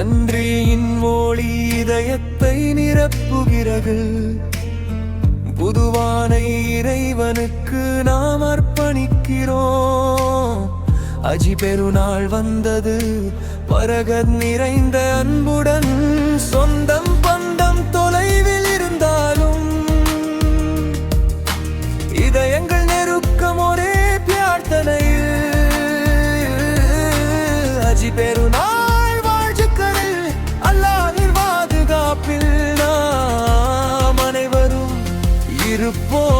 நன்றியின் ஒளி இதயத்தை நிரப்புகிறது. புதுவான இறைவனுக்கு நாம் அர்ப்பணிக்கிறோம். அஜி பெருநாள் வந்தது பரகத் நிறைந்த அன்புடன். சொந்தம் பந்தம் தொலைவில் இருந்தாலும் இதயங்கள் நெருக்கம் ஒரே பிரார்த்தனையில். அஜி பெருநாள் வாழ்த்துக்கள். அல்லாஹ்வின் பாதுகாப்பில் நாம் அனைவரும் இருப்போம்.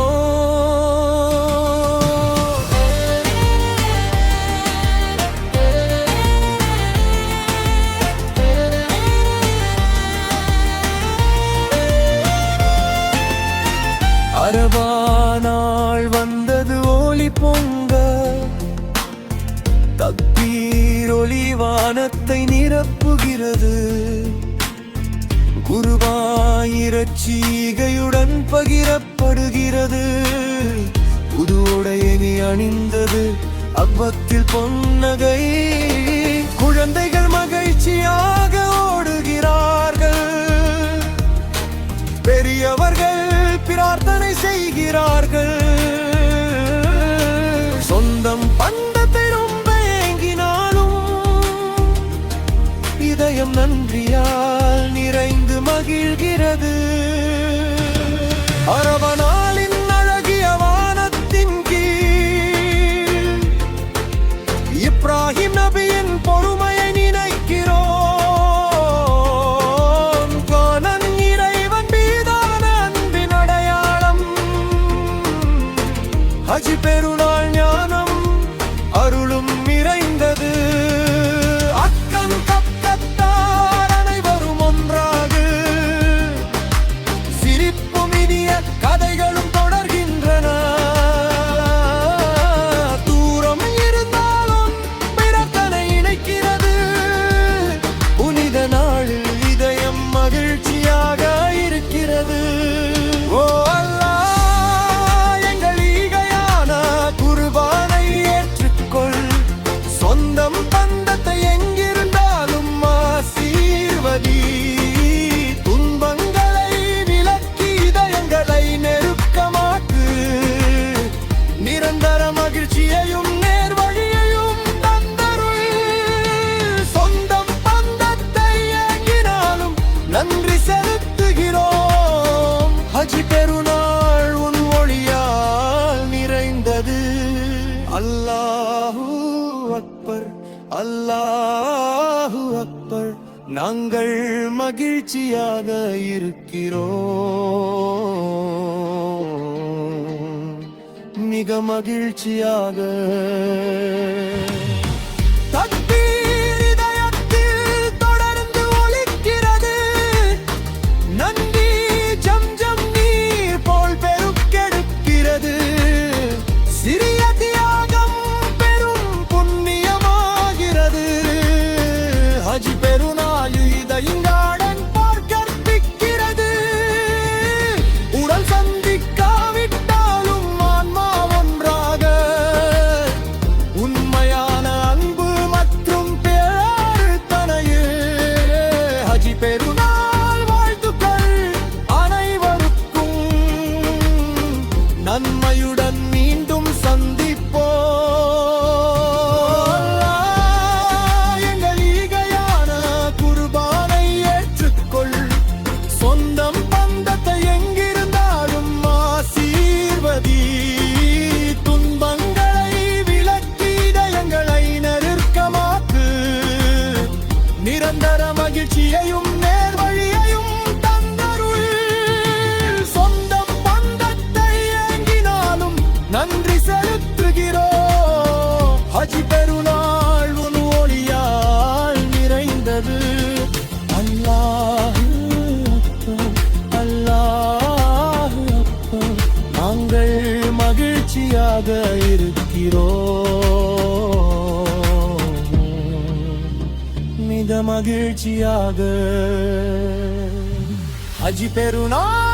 அரபானாள் வந்தது ஒளி பொங்க. தக்பீர் ஒளி வானத்தை நிரப்புகிறது. குருவாயிரச்சீகையுடன் பகிரப்படுகிறது. புது உடையை அணிந்தது அவ்வத்தில் பொன்னகை. குழந்தைகள் மகிழ்ச்சியாக ஓடுகிறார்கள். பெரியவர்கள் பிரார்த்தனை செய்கிறார்கள். சொந்தம் பந்தத்தை ரொம்ப ஏங்கினாலும் இதயம் நன்றியால் நிறைந்து மகிழ்கிறது. அரபனாலின் அழகிய வானத்தின் கீழ் இப்ராஹிம் நபியின் பொறுமையை நினைக்கிறோம். அஜி பெருநாள் ஞானம் அருளும் நிறைந்தது. அக்கம் பக்கத்தார் அனைவரும் ஒன்றாக சிரிப்பும் இனிய கதைகளும் தொடர்கின்றன. தூரம் இருந்தாலும் பிரார்த்தனை இணைக்கிறது. புனித நாளில் இதயம் மகிழ்ச்சியாக இருக்கிறது. ஓ பந்தத்தை எங்கிருந்தாலும் ஆசீர்வதி. துன்பங்களை விலக்கி இதயங்களை நெருக்கமாக்கு. நிரந்தர மகிழ்ச்சியையும் நேர்வழியையும் தந்தருள். சொந்தம் பந்தத்தை ஏங்கினாலும் நன்றி செலுத்துகிறோம். ஹஜ் பெருநாள் உன் ஒளியால் நிறைந்தது. அல்லாஹு அக்பர், அல்லாஹு அக்பர். நாங்கள் மகிழ்ச்சியாக இருக்கிறோம், மிக மகிழ்ச்சியாக. தக்பீர் இதயத்தில் தொடர்ந்து ஒலிக்கிறது. நந்தி ஜம்ஜம் நீர் போல் பெருக்கெடுக்கிறது. சிறிய அஜி பெருநாள் இதயங்காடன் பார்க்கற்பிக்கிறது. உடல் சந்திக்காவிட்டாலும் ஆன்மா ஒன்றாக. உண்மையான அன்பு மற்றும் பேருத்தனையில். அஜி பெருநாள் வாழ்த்துக்கள் அனைவருக்கும். நன்மையுடன் மீண்டும் சந்திப்போம். நிரந்தர மகிழ்ச்சியையும் நேர்வழியையும் தந்தருள். சொந்தம் பந்தத்தை ஏங்கினாலும் நன்றி செலுத்துகிறோம். ஹஜ் பெருநாள் உன் ஒளியால் நிறைந்தது. அல்லாஹ் அக்பர், அல்லாஹ் அக்பர். நாங்கள் மகிழ்ச்சியாக இருக்கிறோம், மிக மகிழ்ச்சியாக. அஜி பெருநாள்